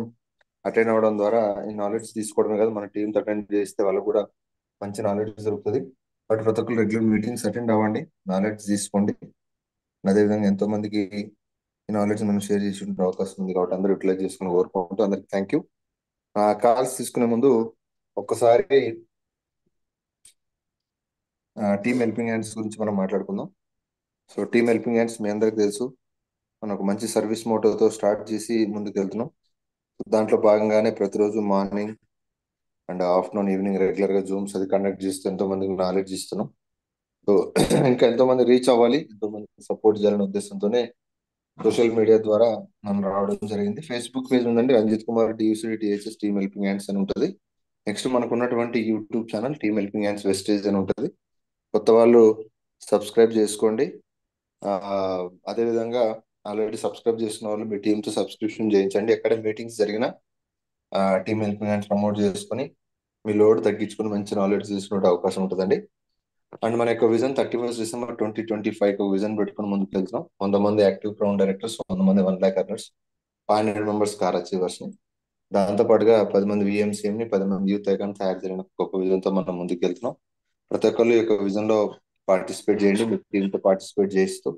అటెండ్ అవ్వడం ద్వారా ఈ నాలెడ్జ్ తీసుకోవడమే కాదు, మన టీమ్ అటెండ్ చేస్తే వాళ్ళకు కూడా మంచి నాలెడ్జ్ దొరుకుతుంది. బట్ ప్రతి ఒక్కరు రెగ్యులర్ మీటింగ్స్ అటెండ్ అవ్వండి, నాలెడ్జ్ తీసుకోండి. అదేవిధంగా ఎంతో మందికి ఈ నాలెడ్జ్ మనం షేర్ చేసి ఉండే అవకాశం ఉంది కాబట్టి అందరూ యూటిలైజ్ చేసుకుని కోరుకుంటూ అందరికి థ్యాంక్ యూ. కాల్స్ తీసుకునే ముందు ఒక్కసారి టీమ్ హెల్పింగ్ హ్యాండ్స్ గురించి మనం మాట్లాడుకుందాం. సో టీమ్ హెల్పింగ్ హ్యాండ్స్ మీ అందరికి తెలుసు, మనం ఒక మంచి సర్వీస్ మోటోతో స్టార్ట్ చేసి ముందుకు వెళ్తున్నాం. దాంట్లో భాగంగానే ప్రతిరోజు morning and afternoon evening regular గా జూమ్స్ అది కండక్ట్ చేస్తూ ఎంతో మందికి నాలెడ్జ్ ఇస్తున్నాం. సో ఇంకా ఎంతో మంది రీచ్ అవ్వాలి, ఎంతో మంది సపోర్ట్ చేయాలనే ఉద్దేశంతోనే సోషల్ మీడియా ద్వారా మనం రావడం జరిగింది. ఫేస్బుక్ పేజ్ ఉందండి, Ranjith Kumar DUCD THS team helping hands అని ఉంటుంది. నెక్స్ట్ మనకు ఉన్నటువంటి YouTube channel team helping hands Vestige అని ఉంటుంది. కొత్త వాళ్ళు సబ్స్క్రైబ్ చేసుకోండి. అదేవిధంగా ఆల్రెడీ సబ్స్క్రైబ్ చేసుకున్న వాళ్ళు మీ టీంతో సబ్స్క్రిప్షన్ చేయించండి. ఎక్కడ మీటింగ్స్ జరిగినా టీమ్ హెల్పింగ్ హ్యాండ్స్ ప్రమోట్ చేసుకొని మీ లోడ్ తగ్గించుకుని మంచి నాలెడ్జ్ తీసుకునే అవకాశం ఉంటుందండి. అండ్ మన యొక్క విజన్ 31 డిసెంబర్ 2025 విజన్ పెట్టుకుని ముందుకు వెళ్తున్నాం. 100 మంది యాక్టివ్ ప్రౌండ్ డైరెక్టర్స్, 100 మంది 1 lakh earners, 500 members car achievers ని, దాంతో పాటుగా 10 మంది విఎంసీఎం ని, 10 మంది యూత్ ఐకాన్ తయారు చేయడం గొప్ప విజన్ తో మనం ముందుకు వెళ్తున్నాం. ప్రతి ఒక్కరు ఈ యొక్క విజన్ లో పార్టిసిపేట్ చేయండి, మీ టీమ్ తో పార్టిసిపేట్ చేస్తూ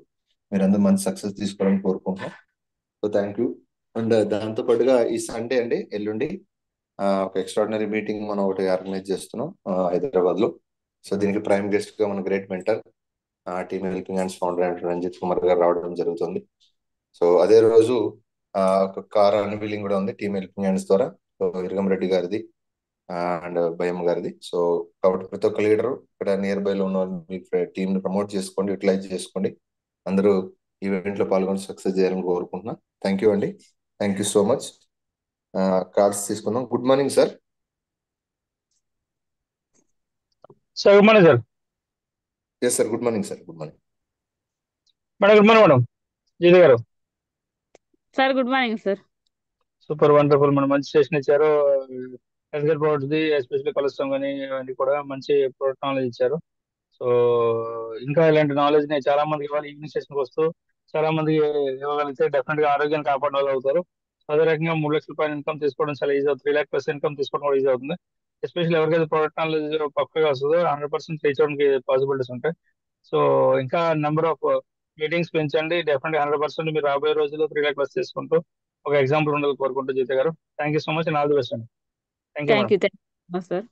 మీరందరూ మంచి సక్సెస్ తీసుకోవాలని కోరుకుంటున్నాం. So thank you. అండ్ దాంతో పాటుగా ఈ సండే అండి, ఎల్లుండి ఒక ఎక్స్ట్రాడినరీ మీటింగ్ మనం ఒకటి ఆర్గనైజ్ చేస్తున్నాం హైదరాబాద్ లో. సో దీనికి ప్రైమ్ గెస్ట్ గా మన great mentor team helping hands founder and Ranjith Kumar garu రావడం జరుగుతుంది. సో అదే రోజు ఒక కార్ అన్వీలింగ్ కూడా ఉంది టీమ్ హెల్పింగ్ హ్యాండ్స్ ద్వారా. సో ఇరగం రెడ్డి గారిది అండ్ భయమ్మ గారిది. సో కాబట్టి ప్రతి ఒక్క లీడరు ఇక్కడ నియర్ బై లో ఉన్న మీ టీమ్ ని ప్రమోట్ చేసుకోండి, యూటిలైజ్ చేసుకోండి. అందరూ ఈవెంట్ లో పాల్గొని సక్సెస్ చేయాలని కోరుకుంటున్నా. థ్యాంక్ యూ అండి. Thank you so much. Cards తీసుకుందాం. Good morning sir. Sir good morning sir. Yes sir, good morning sir. Good morning madam. Good morning madam. Jeetha గారు. Sir good morning sir. Super wonderful madam. మంచి session ఇచ్చారు. Health care products the especially cholesterol కానీ ఇవన్నీ కూడా మంచి product knowledge ఇచ్చారు. So ఇంకా ఇలాంటి నాలెడ్జ్ ని చాలా మందికి ఇవ్వాలి. ఈవినింగ్ సెషన్కి వస్తూ చాలా మందికి ఇవ్వగలిగితే డెఫినెట్ గా ఆరోగ్యాన్ని కాపాడిన వాళ్ళు అవుతారు. అదే రకంగా 3 లక్షల రూపాయల ఇన్కమ్ తీసుకోవడం చాలా ఈజీ అవుతుంది. 3 lakh ప్లస్ ఇన్కమ్ తీసుకోవడం కూడా ఈజీ అవుతుంది. ఎస్పెషల్లీ ఎవరికైతే ప్రోడక్ట్ నాలెడ్జ్ పక్కగా వస్తుందో 100% రీచ్ అవడానికి పాసిబిలిటీస్ ఉంటాయి. సో ఇంకా నెంబర్ ఆఫ్ మీటింగ్స్ పెంచండి. డెఫినెట్ 100% మీరు రాబోయే రోజుల్లో 3 lakh ప్లస్ తీసుకుంటూ ఒక ఎగ్జాంపుల్ ఉండాలి కోరుకుంటూ జీత గారు. Thank you so much and all the best అండి. Thank you thank madam. You. Thank you sir.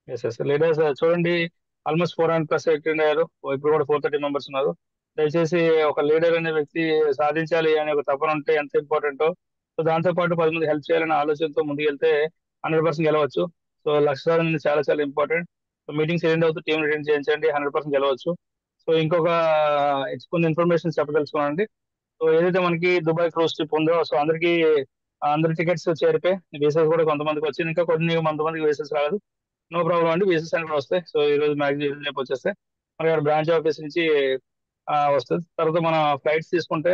Yes leaders చూడండి, ఆల్మోస్ట్ 400 ప్లస్ అటెండ్ అయ్యారు. ఇప్పుడు కూడా 430 మెంబర్స్ ఉన్నారు. దయచేసి ఒక లీడర్ అనే వ్యక్తి సాధించాలి అనే ఒక తపన ఉంటే ఎంత ఇంపార్టెంటో, సో దాంతో పాటు 10 మంది హెల్ప్ చేయాలనే ఆలోచనతో ముందుకెళ్తే 100% గెలవచ్చు. సో లక్ష్య సాధన అనేది చాలా చాలా ఇంపార్టెంట్. సో మీటింగ్స్ అటెండ్ అవుతూ టీమ్ అటెండ్ చేయించండి, 100% గెలవచ్చు. సో ఇంకొక కొన్ని ఇన్ఫర్మేషన్ చెప్పదలుచుకోనండి. సో ఏదైతే మనకి దుబాయ్ క్రూజ్ ట్రిప్ ఉందో, సో అందరి టికెట్స్ చేరిపోయి వీసాస్ కూడా కొంతమందికి వచ్చింది. ఇంకా కొంతమందికి వీసాస్ రాలేదు. నో ప్రాబ్లం అండి, వీసాస్ అని కూడా వస్తాయి. సో ఈ రోజు మ్యాక్సిమం రేపు వచ్చేస్తాయి. మనకి అక్కడ బ్రాంచ్ ఆఫీస్ నుంచి వస్తుంది. తర్వాత మన ఫ్లైట్స్ తీసుకుంటే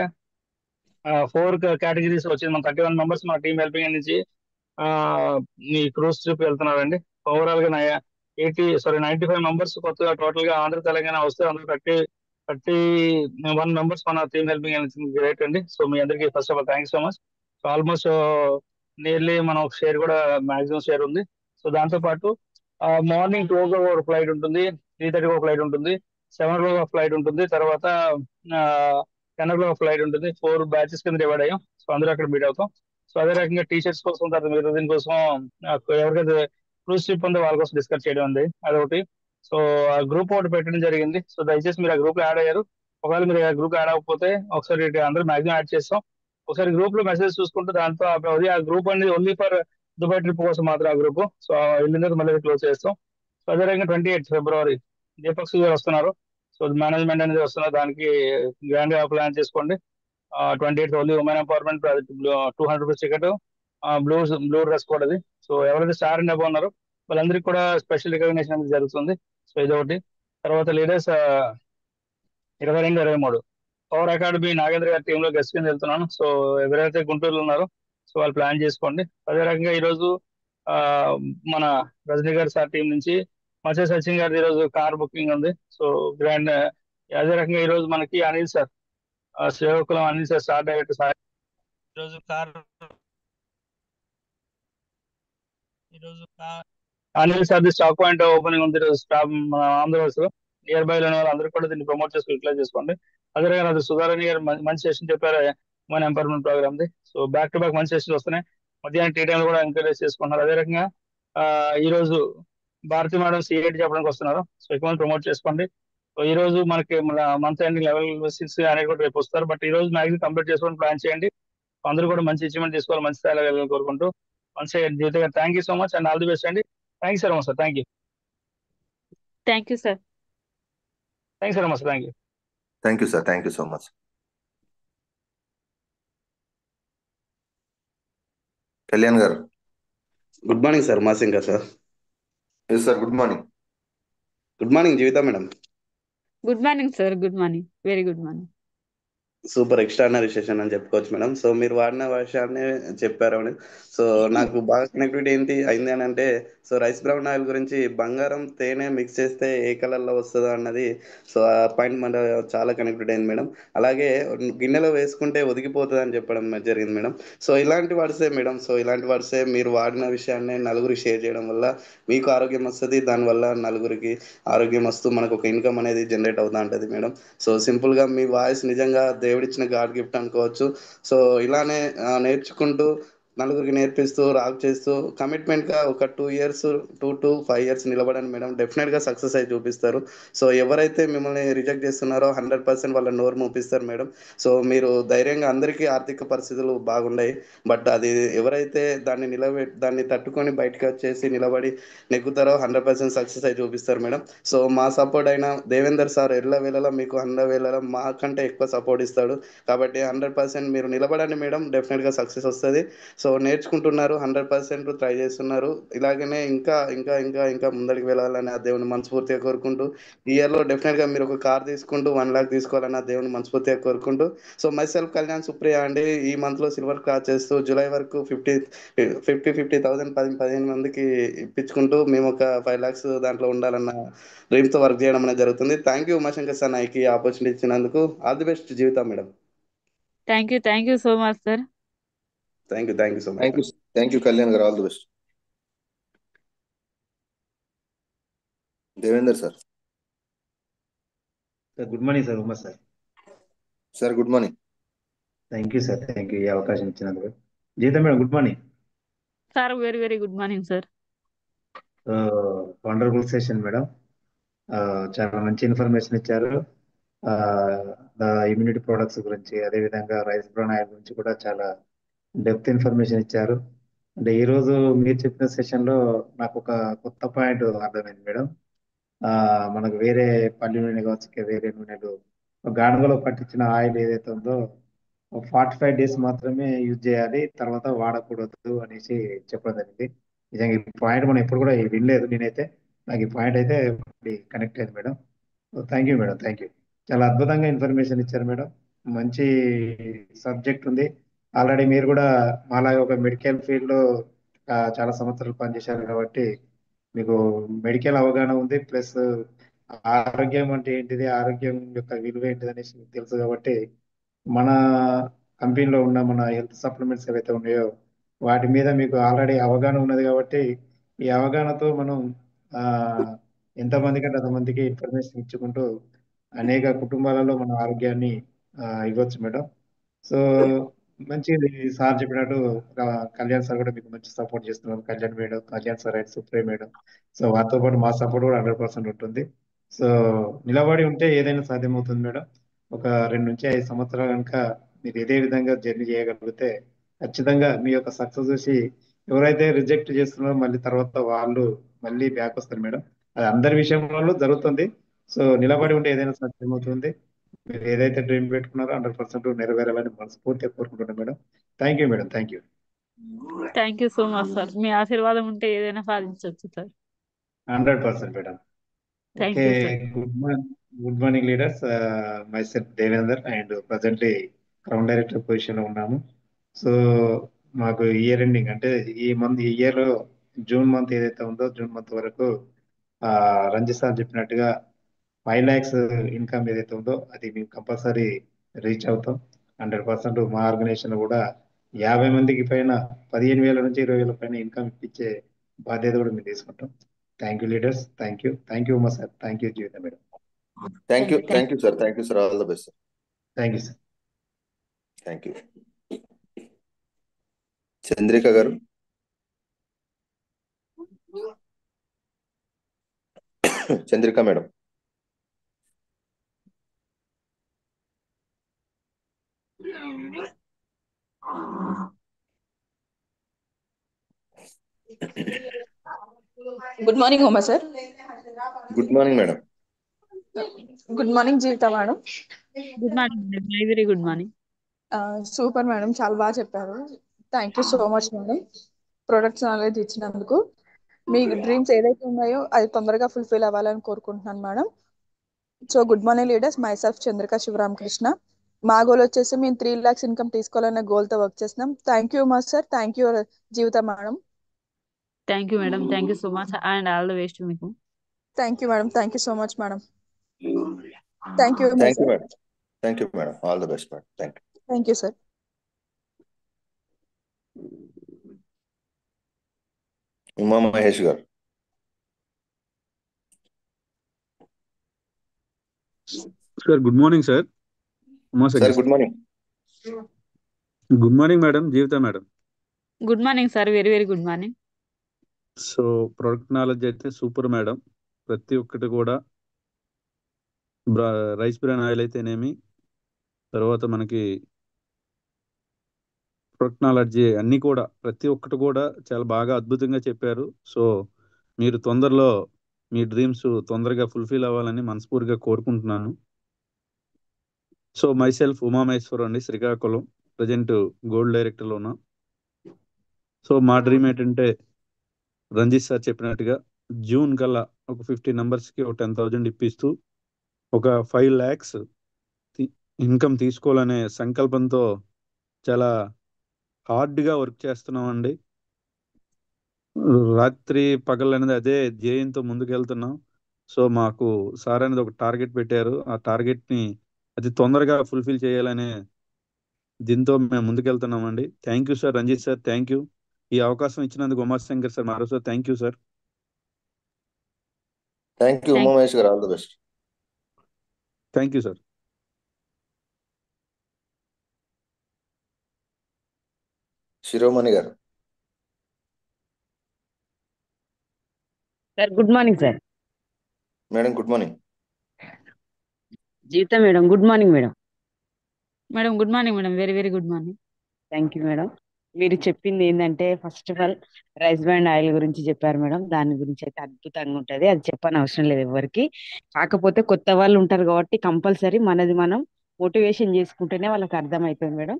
4 కేటగిరీస్ వచ్చింది. మన 31 మెంబర్స్ మన టీమ్ హెల్పింగ్ నుంచి ఆ, ఈ క్రూజ్ ట్రిప్ వెళ్తున్నారండి. ఓవరాల్ గా 95 మెంబర్స్ కొత్తగా టోటల్ గా ఆంధ్ర తెలంగాణ వస్తే అందులో 31 మెంబర్స్ మన టీమ్ హెల్పింగ్ గ్రేట్ అండి. సో మీ అందరికీ first of all thank so much. So almost nearly మనం షేర్ కూడా మాక్సిమం షేర్ ఉంది. సో దాంతో పాటు మార్నింగ్ 2 o'clock ఒక ఫ్లైట్ ఉంటుంది, 3:30 ఒక ఫ్లైట్ ఉంటుంది, 7 o'clock ఒక ఫ్లైట్ ఉంటుంది, తర్వాత 10 o'clock ఫ్లైట్ ఉంటుంది. 4 బ్యాచెస్ కింద డివైడ్ అయ్యాం. సో అందరూ అక్కడ మీట్ అవుతాం. సో అదే రకంగా టీ షర్ట్స్ కోసం, తర్వాత మిగతా దీనికోసం ఎవరికైతే క్రూజ్ ట్రిప్ ఉందో వాళ్ళ కోసం డిస్కస్ చేయడం ఉంది, అదొకటి. సో ఆ గ్రూప్ ఒకటి పెట్టడం జరిగింది. సో దయచేసి మీరు ఆ గ్రూప్ లో యాడ్ అయ్యారు. ఒకవేళ మీరు ఆ గ్రూప్ యాడ్ అవ్వకపోతే ఒకసారి అందరూ మాక్సిమం యాడ్ చేస్తాం. ఒకసారి గ్రూప్ లో మెసేజ్ చూసుకుంటూ దాంతో ఆ గ్రూప్ అనేది ఓన్లీ ఫర్ దుబాయ్ ట్రిప్ కోసం మాత్రం ఆ గ్రూప్. సో వెళ్ళిన తర్వాత మళ్ళీ క్లోజ్ చేస్తాం. సో అదే రకంగా 28 ఫిబ్రవరి దీపక్ గారు వస్తున్నారు. సో మేనేజ్మెంట్ అనేది వస్తున్నారు. దానికి గ్రాండ్ గా ప్లాన్ చేసుకోండి. 28 only women empowerment project, 200 rupees ticket, blue dress code అది. సో ఎవరైతే స్టార్ అండ్ అబౌవ్ ఉన్నారో వాళ్ళందరికీ కూడా స్పెషల్ రికగ్నిషన్ అనేది జరుగుతుంది. సో ఇదొకటి. తర్వాత లీడర్స్ 22, 23 పవర్ అకాడమీ నాగేంద్ర గారి టీంలో గెస్ట్ కింద వెళ్తున్నాను. సో ఎవరైతే గుంటూరులో ఉన్నారో సో వాళ్ళు ప్లాన్ చేసుకోండి. అదే రకంగా ఈరోజు ఆ, మన రజనీ గారి సార్ టీం నుంచి మత్స్య సచిన్ గారి ఈరోజు కార్ బుకింగ్ ఉంది. So grand. అదే రకంగా ఈరోజు మనకి Anil sir, Srikakulam Anil sir star director sir ఈరోజు కార్ ఈరోజు Anil sir the stock point opening ఉంది ఈరోజు మన ఆంధ్రప్రదేశ్ లో. నియర్ బై లో ఉన్న వాళ్ళందరూ కూడా దీన్ని ప్రమోట్ చేసుకుని యూటిలైజ్ చేసుకోండి. అదే రకంగా అది సుధారాణి గారు మంచి సెషన్ చెప్పారు మన ఎంపవర్మెంట్ ప్రోగ్రామ్ ది. సో బ్యాక్ టు బ్యాక్ మంచి సెషన్స్ వస్తున్నాయి. మధ్యాహ్నం టీ టైం కూడా ఎంకరేజ్ చేసుకుంటున్నారు. అదే రకంగా ఈ రోజు భారతి మేడం సిఐటి చెప్పడానికి వస్తున్నారు. సో ఎక్కువ ప్రమోట్ చేసుకోండి. సో ఈ రోజు మనకి మన మంత్ ఎండింగ్ లెవెల్ 6 అనేది కూడా రేపు వస్తారు. బట్ ఈ రోజు మ్యాక్సిమం కంప్లీట్ చేసుకోవడానికి ప్లాన్ చేయండి. అందరూ కూడా మంచి అచీవ్మెంట్ తీసుకోవాలి, మంచి స్థాయిలో వెళ్ళాలని కోరుకుంటూ వన్స్ జీవిత గారు thank you so much and all the best అండి. Thank you sir much sir. Thank you. Thank you sir. Thank sir much. Thank you. Thank you sir. Thank you so much. Kalyan గారు. Good morning sir. మాసింగా sir. Yes sir, good morning. Good morning Jeevitha madam. Good morning sir. Good morning. Very good morning. Super extraordinary session అని చెప్పుకోవచ్చు madam. So మీరు వాడిన విషయాన్ని చెప్పారు madam. So నాకు బాగా కనెక్టివిటీ ఏంటి అయింది అని అంటే, సో రైస్ బ్రౌన్ ఆయిల్ గురించి బంగారం తేనె మిక్స్ చేస్తే ఏ కలర్లో వస్తుందో అన్నది, సో ఆ పాయింట్ మన చాలా కనెక్టెడ్ అయింది మేడం. అలాగే గిన్నెలో వేసుకుంటే ఒదిగిపోతుంది అని చెప్పడం జరిగింది మేడం. సో ఇలాంటి వర్డ్సే మేడం, సో ఇలాంటి వర్డ్సే మీరు వాడిన విషయాన్ని నలుగురికి షేర్ చేయడం వల్ల మీకు ఆరోగ్యం వస్తుంది, దానివల్ల నలుగురికి ఆరోగ్యం వస్తూ మనకు ఒక ఇన్కమ్ అనేది జనరేట్ అవుతూ ఉంటుంది మేడం. సో సింపుల్గా మీ వాయిస్ నిజంగా దేవుడిచ్చిన గాడ్ గిఫ్ట్ అనుకోవచ్చు. సో ఇలానే నేర్చుకుంటూ నలుగురికి నేర్పిస్తూ రాక్ చేస్తూ కమిట్మెంట్గా ఒక 2 years 2 to 5 years నిలబడండి మేడం, డెఫినెట్గా సక్సెస్ అయి చూపిస్తారు. సో ఎవరైతే మిమ్మల్ని రిజెక్ట్ చేస్తున్నారో 100% వాళ్ళ నోరు మూపిస్తారు మేడం. సో మీరు ధైర్యంగా, అందరికీ ఆర్థిక పరిస్థితులు బాగున్నాయి, బట్ అది ఎవరైతే దాన్ని తట్టుకొని బయటకు వచ్చేసి నిలబడి నెగ్గుతారో 100% సక్సెస్ అయి చూపిస్తారు మేడం. సో మా సపోర్ట్ అయిన దేవేందర్ సార్ ఎల్లవేళలా మీకు 100 వేళలా మాకంటే ఎక్కువ సపోర్ట్ ఇస్తాడు. కాబట్టి 100% మీరు నిలబడండి మేడం, డెఫినెట్గా సక్సెస్ వస్తుంది. సో నేర్చుకుంటున్నారు, 100% ట్రై చేస్తున్నారు, ఇలాగనే ఇంకా ఇంకా ఇంకా ఇంకా ముందరికి వెళ్ళాలని ఆ దేవుని మనస్ఫూర్తిగా కోరుకుంటూ, ఈ ఇయర్లో డెఫినెట్గా మీరు ఒక కార్ తీసుకుంటూ 1 lakh తీసుకోవాలని ఆ దేవుని మనస్ఫూర్తిగా కోరుకుంటూ, so my self Kalyan Supriya అండి, ఈ మంత్లో సిల్వర్ క్రాస్ చేస్తూ జూలై వరకు 50,000 15 మందికి ఇప్పించుకుంటూ మేము ఒక 5 lakhs దాంట్లో ఉండాలన్న డ్రీమ్తో వర్క్ చేయడం అనేది జరుగుతుంది. థ్యాంక్ యూ ఉమాశంకర్ సార్ నాకు ఈ ఆపర్చునిటీ ఇచ్చినందుకు. ఆల్ ది బెస్ట్ జీవితం madam. Thank you so much sir. Thank you so much madam. Thank you Kalyan గారు, all the best. Devender sir. Sir good morning sir, Uma sir. Sir good morning. Thank you sir, thank you ఈ అవకాశం ఇచ్చినందుకు. జీవితం madam good morning. Sir very very good morning sir. Wonderful session madam, చాలా మంచి information ఇచ్చారు. Immunity products గురించి, అదేవిధంగా rice brown oil గురించి కూడా చాలా డెప్త్ ఇన్ఫర్మేషన్ ఇచ్చారు. అంటే ఈరోజు మీరు చెప్పిన సెషన్లో నాకు ఒక కొత్త పాయింట్ అర్థమైంది మేడం. మనకు వేరే పల్లి నూనె కావచ్చు, ఇంకా వేరే నూనెలు గానుగలో పట్టించిన ఆయిల్ ఏదైతే ఉందో 45 days మాత్రమే యూజ్ చేయాలి, తర్వాత వాడకూడదు అనేసి చెప్పడం జరిగింది. నిజంగా ఈ పాయింట్ మనం ఎప్పుడు కూడా వినలేదు నేనైతే. నాకు ఈ పాయింట్ అయితే కనెక్ట్ అయింది madam. Thank you madam, thank you. చాలా అద్భుతంగా ఇన్ఫర్మేషన్ ఇచ్చారు మేడం. మంచి సబ్జెక్ట్ ఉంది. ఆల్రెడీ మీరు కూడా మాలాగా ఒక మెడికల్ ఫీల్డ్లో చాలా సంవత్సరాలు పనిచేశారు కాబట్టి మీకు మెడికల్ అవగాహన ఉంది. ప్లస్ ఆరోగ్యం అంటే ఏంటిది, ఆరోగ్యం యొక్క విలువ ఏంటిది అనేసి మీకు తెలుసు కాబట్టి మన కంపెనీలో ఉన్న మన హెల్త్ సప్లిమెంట్స్ ఏవైతే ఉన్నాయో వాటి మీద మీకు ఆల్రెడీ అవగాహన ఉన్నది కాబట్టి ఈ అవగాహనతో మనం ఆ, ఎంతమంది కంటే అంతమందికి ఇన్ఫర్మేషన్ ఇచ్చుకుంటూ అనేక కుటుంబాలలో మన ఆరోగ్యాన్ని ఇవ్వచ్చు మేడం. సో మంచిది సార్ చెప్పినట్టు, కళ్యాణ్ సార్ కూడా మీకు మంచి సపోర్ట్ చేస్తున్నారు. Kalyan madam, Kalyan sir and Supriya madam. So వారితో పాటు మా సపోర్ట్ కూడా 100% ఉంటుంది. సో నిలబడి ఉంటే ఏదైనా సాధ్యమవుతుంది మేడం. ఒక 2 నుంచి 5 సంవత్సరాలు కనుక మీరు ఇదే విధంగా జర్నీ చేయగలిగితే ఖచ్చితంగా మీ యొక్క సక్సెస్ చూసి ఎవరైతే రిజెక్ట్ చేస్తున్నారో మళ్ళీ తర్వాత వాళ్ళు మళ్ళీ బ్యాక్ వస్తారు మేడం. అది అందరి విషయంలో జరుగుతుంది. సో నిలబడి ఉంటే ఏదైనా సాధ్యమవుతుంది. మీరు ఏదైతే డ్రీమ్ పెట్టుకున్నారో 100% నెరవేరాలని మనస్ఫూర్తిగా కోరుకుంటున్నాను madam. Thank you madam, thank you. Thank you so much sir. మీ ఆశీర్వాదం ఉంటే ఏదైనా సాధించవచ్చు sir. 100% madam. Thank okay, you sir. Good morning leaders. Myself Devender and presently crown director position లో ఉన్నాము. సో మాకు ఇయర్ ఎండింగ్ అంటే ఈ ఇయర్ జూన్ మంత్ ఏదైతే ఉందో జూన్ మంత్ వరకు రంజిత్ సార్ చెప్పినట్టుగా 5 lakhs ఇన్కమ్ ఏదైతే ఉందో అది మేము కంపల్సరీ రీచ్ అవుతాం. 100% మా ఆర్గనైజేషన్ కూడా 50 మందికి పైన 15,000 నుంచి 20,000 పైన ఇన్కమ్ ఇప్పించే బాధ్యత కూడా మేము తీసుకుంటాం. Thank you leaders, thank you Uma sir, thank you Jeevitha madam. Thank you sir, all the best sir. Thank you sir. Thank you. Chandrika గారు. Chandrika madam. Good morning Uma sir. Good morning madam. Good morning Jeevitha madam. Good morning very very good morning. Super madam, చాలా బాగా చెప్పారు. Thank you so much madam, products knowledge ఇచ్చినందుకు. మీ dreams ఏదైతే ఉన్నాయో అది తొందరగా ఫుల్ఫిల్ అవ్వాలని కోరుకుంటున్నాను madam. So good morning leaders, myself Chandrika Shivaramakrishna. మా గోల్ వచ్చేసి మేము 3 lakhs ఇన్కమ్ తీసుకోవాలనే గోల్తో వర్క్ చేస్తున్నాం. థ్యాంక్ యూ మా sir, thank you Jeevitha madam. Thank you madam, thank you so much and all the best మీకు. Thank you madam, thank you so much madam. Thank you thank you madam, thank you madam, all the best madam. Thank you sir. Uma Mahesh గారు. Sir good morning sir. Sir good morning. Good morning madam, Jeevitha madam. Good morning sir, very very good morning. So product knowledge అయితే super madam. ప్రతి ఒక్కటి కూడా rice bran oil అయితేనేమి, తర్వాత మనకి product knowledge అన్నీ కూడా ప్రతి ఒక్కటి కూడా చాలా బాగా అద్భుతంగా చెప్పారు. సో మీరు తొందరలో మీ డ్రీమ్స్ తొందరగా ఫుల్ఫిల్ అవ్వాలని మనస్ఫూర్తిగా కోరుకుంటున్నాను. సో మై సెల్ఫ్ ఉమామహేశ్వర్ అండి, శ్రీకాకుళం, ప్రజెంట్ గోల్డ్ డైరెక్టర్లో ఉన్నా. సో మా డ్రీమ్ ఏంటంటే రంజిత్ సార్ చెప్పినట్టుగా జూన్ కల్లా ఒక 50 నంబర్స్కి ఒక 10,000 ఇప్పిస్తూ ఒక 5 lakhs ఇన్కమ్ తీసుకోవాలనే సంకల్పంతో చాలా హార్డ్గా వర్క్ చేస్తున్నామండి. రాత్రి పగలు అనేది అదే ధ్యేయంతో ముందుకు వెళ్తున్నాం. సో మాకు సార్ అనేది ఒక టార్గెట్ పెట్టారు. ఆ టార్గెట్ని అతి తొందరగా ఫుల్ఫిల్ చేయాలనే దీంతో మేము ముందుకెళ్తున్నామండి. Thank you sir, Ranjith sir, thank you. ఈ అవకాశం ఇచ్చినందుకు ఉమాశంకర్ సార్ మరోసారి thank you sir. Thank you thank Umamahesh గారు, all the best. Thank you sir. Shiromani గారు. Sir good morning sir. Madam good morning. Jeevitha madam good morning madam. Madam good morning madam, very very good morning. Thank you madam. మీరు చెప్పింది ఏంటంటే first of all rice brand oil గురించి చెప్పారు madam. దాని గురించి అయితే అద్భుతంగా ఉంటుంది, అది చెప్పని అవసరం లేదు ఎవరికి. కాకపోతే కొత్త వాళ్ళు ఉంటారు కాబట్టి కంపల్సరీ మనది మనం మోటివేషన్ చేసుకుంటేనే వాళ్ళకి అర్థమవుతుంది మేడం.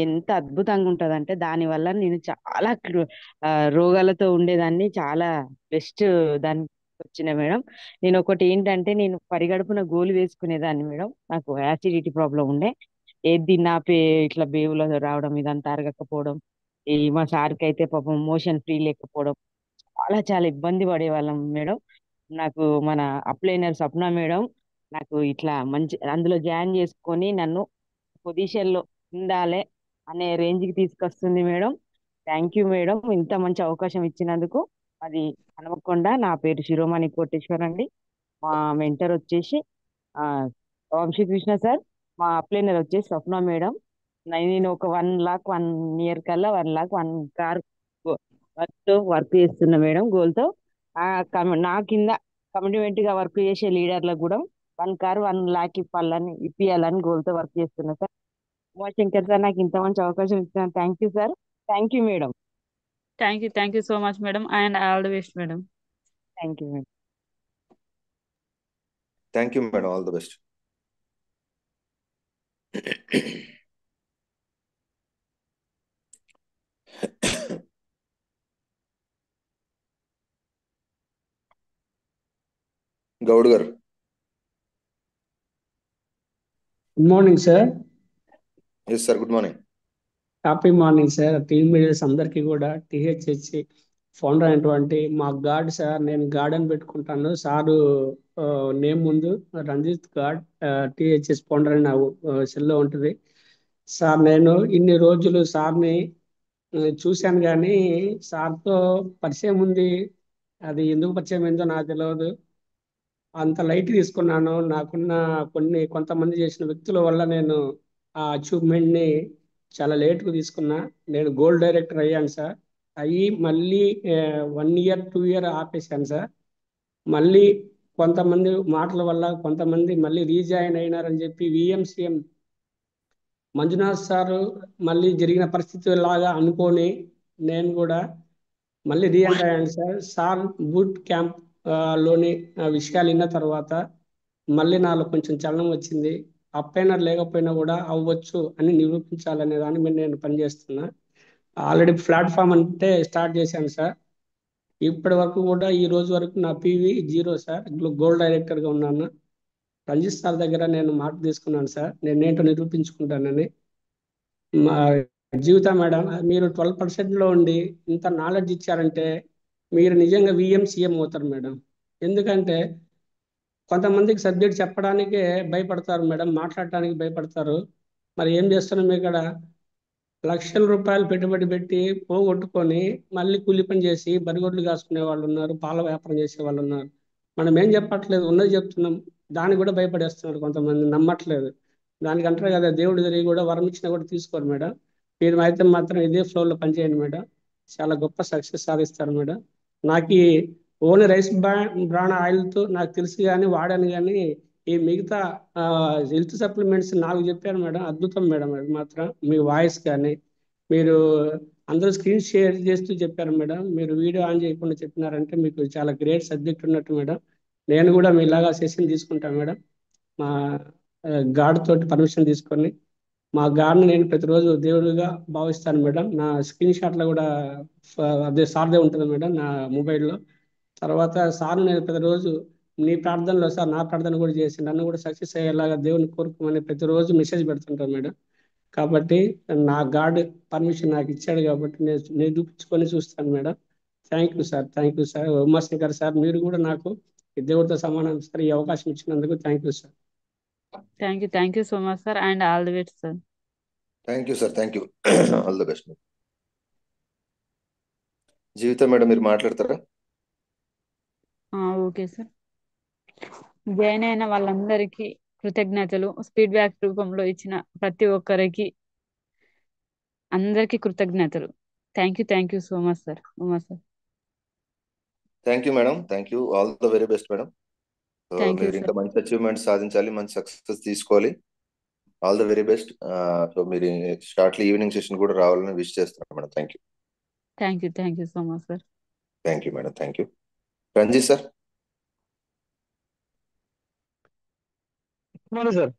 ఎంత అద్భుతంగా ఉంటుంది అంటే దానివల్ల నేను చాలా రోగాలతో ఉండేదాన్ని, చాలా బెస్ట్ దానికి వచ్చిన మేడం. నేను ఒకటి ఏంటంటే నేను పరిగడుపున గోలు వేసుకునేదాన్ని మేడం. నాకు యాసిడిటీ ప్రాబ్లం ఉండే, ఏది నా ఇట్లా బేవులో రావడం, ఇదంతా అరగకపోవడం, ఈ మా సార్కి అయితే పాపం మోషన్ ఫ్రీ లేకపోవడం, చాలా చాలా ఇబ్బంది పడేవాళ్ళం మేడం. నాకు మన అప్లైనర్ సప్న మేడం నాకు ఇట్లా మంచి అందులో జాయిన్ చేసుకొని నన్ను పొజిషన్ లో ఉండాలి అనే రేంజ్ కి తీసుకొస్తుంది మేడం. థ్యాంక్ యూ మేడం, ఇంత మంచి అవకాశం ఇచ్చినందుకు. అది హనుమకొండ, నా పేరు శిరోమణి కోటేశ్వర్ అండి. మా మెంటర్ వచ్చేసి ఆ వంశీకృష్ణ సార్, మా అప్లైనర్ వచ్చేసి స్వప్న మేడం. నేను ఒక 1 lakh 1 year కల్లా 1 lakh 1 car వర్క్ చేస్తున్నా మేడం గోల్తో. నా కింద కమిట్మెంట్ గా వర్క్ చేసే లీడర్లకు కూడా 1 car 1 lakh ఇప్పియాలని గోల్తో వర్క్ చేస్తున్నా సార్. ఉమాశంకర్ సార్ నాకు ఇంత మంచి అవకాశం ఇచ్చిన thank you sir. Thank you madam. Thank you so much madam, and all the best madam. Thank you madam. Thank you madam, all the best. Goud గారు. Good morning sir. Yes sir, good morning. Happy morning sir. Team leaders అందరికీ కూడా టీహెచ్హెచ్ founder అయినటువంటి మా God sir, నేను God అని పెట్టుకుంటాను. Sir name ముందు Ranjith God, THS founder అని నా సెల్లో ఉంటుంది సార్. నేను ఇన్ని రోజులు సార్ని చూశాను కానీ సార్తో పరిచయం ఉంది, అది ఎందుకు పరిచయం ఏందో నాకు తెలియదు. అంత లైట్ తీసుకున్నాను. నాకున్న కొంతమంది చేసిన వ్యక్తుల వల్ల నేను ఆ అచీవ్మెంట్ని చాలా లేట్గా తీసుకున్నా. నేను గోల్డ్ డైరెక్టర్ అయ్యాను సార్. అయ్యి మళ్ళీ 1 year 2 year ఆపేశాను సార్. మళ్ళీ కొంతమంది మాటల వల్ల కొంతమంది మళ్ళీ రీజాయిన్ అయినారని చెప్పి విఎంసీఎం మంజునాథ్ సారు మళ్ళీ జరిగిన పరిస్థితి లాగా అనుకొని నేను కూడా మళ్ళీ రీఎంటర్ అయ్యాను సార్. సార్ బూట్ క్యాంప్ లోని విషయాలు విన్న తర్వాత మళ్ళీ నాలో కొంచెం చలనం వచ్చింది. అప్పైనా లేకపోయినా కూడా అవ్వచ్చు అని నిరూపించాలనే దాని మీద నేను పనిచేస్తున్నా. ఆల్రెడీ ప్లాట్ఫామ్ అంటే స్టార్ట్ చేశాను సార్. ఇప్పటి వరకు కూడా ఈ రోజు వరకు నా PV 0 సార్. గోల్డ్ డైరెక్టర్గా ఉన్నాను. రంజిత్ సార్ దగ్గర నేను మాట తీసుకున్నాను సార్, నేనేంటో నిరూపించుకుంటానని. మా జీవిత మేడం, మీరు 12% ఉండి ఇంత నాలెడ్జ్ ఇచ్చారంటే మీరు నిజంగా విఎంసీఎం అవుతారు మేడం. ఎందుకంటే కొంతమందికి సబ్జెక్ట్ చెప్పడానికే భయపడతారు మేడం, మాట్లాడటానికి భయపడతారు. మరి ఏం చేస్తున్నాం ఇక్కడ? లక్షల రూపాయలు పెట్టుబడి పెట్టి పోగొట్టుకొని మళ్ళీ కూలి పని చేసి బరిగొడ్లు కాసుకునే వాళ్ళు ఉన్నారు, పాల వ్యాపారం చేసే వాళ్ళు ఉన్నారు. మనం ఏం చెప్పట్లేదు, ఉన్నది చెప్తున్నాం. దానికి కూడా భయపడేస్తున్నారు కొంతమంది, నమ్మట్లేదు. దానికి అంటారు కదా, దేవుడి జరిగి కూడా వరం ఇచ్చినా కూడా తీసుకోరు మేడం. మీరు అయితే మాత్రం ఇదే ఫ్లోలో పనిచేయండి మేడం. చాలా గొప్ప సక్సెస్ సాధిస్తారు మేడం. నాకు ఓన్లీ రైస్ బ్రాన్ ఆయిల్తో నాకు తెలుసు కానీ వాడాను కానీ ఈ మిగతా హెల్త్ సప్లిమెంట్స్ నాకు చెప్పారు మేడం. అద్భుతం మేడం. అది మాత్రం మీ వాయిస్ కానీ మీరు అందరూ స్క్రీన్ షేర్ చేస్తూ చెప్పారు మేడం. మీరు వీడియో ఆన్ చేయకుండా చెప్పినారంటే మీకు చాలా గ్రేట్ సబ్జెక్ట్ ఉన్నట్టు మేడం. నేను కూడా మీలాగా సెషన్ తీసుకుంటాను మేడం. మా గాడ్ తోటి పర్మిషన్ తీసుకొని మా గాడ్ని నేను ప్రతిరోజు దేవుడిగా భావిస్తాను మేడం. నా స్క్రీన్ షాట్లో కూడా అదే సార్దే ఉంటుంది మేడం నా మొబైల్లో. తర్వాత సార్ నేను ప్రతిరోజు నీ ప్రార్థనలో సార్ నా ప్రార్థన కూడా చేసి నన్ను కూడా సక్సెస్ అయ్యేలాగా దేవుని కోరుకోమని ప్రతిరోజు మెసేజ్ పెడుతుంటాను మేడం. కాబట్టి నా గాడ్ పర్మిషన్ నాకు ఇచ్చాడు కాబట్టి నేను చూపించుకొని చూస్తాను madam. Thank you sir. Thank you sir. Umashankar sir మీరు కూడా నాకు ఈ దేవుడితో సమానం సార్. ఈ అవకాశం ఇచ్చినందుకు thank you sir. Thank you so much sir and all the best sir. Thank you sir. Thank you. All the best. జీవితం మేడం మీరు మాట్లాడతారా? Okay sir. జాయిన్ అయిన వాళ్ళందరికీ కృతజ్ఞతలు. ఫీడ్బ్యాక్ రూపంలో ఇచ్చిన ప్రతి ఒక్కరికి అందరికీ కృతజ్ఞతలు. Thank you so much sir. Uma sir. Thank you madam. Thank you. All the very best madam. Thank you మీరు ఇంకా సార్. మంచి అచీవ్మెంట్ సాధించాలి, మంచి సక్సెస్ తీసుకోవాలి. All the very best. So మీరు షార్ట్లీ ఈవినింగ్ సెషన్ కూడా రావాలని విష్ చేస్తున్నాను madam. Thank you. Thank you so much sir. Thank you madam. Thank you. Ranjith sir. Sir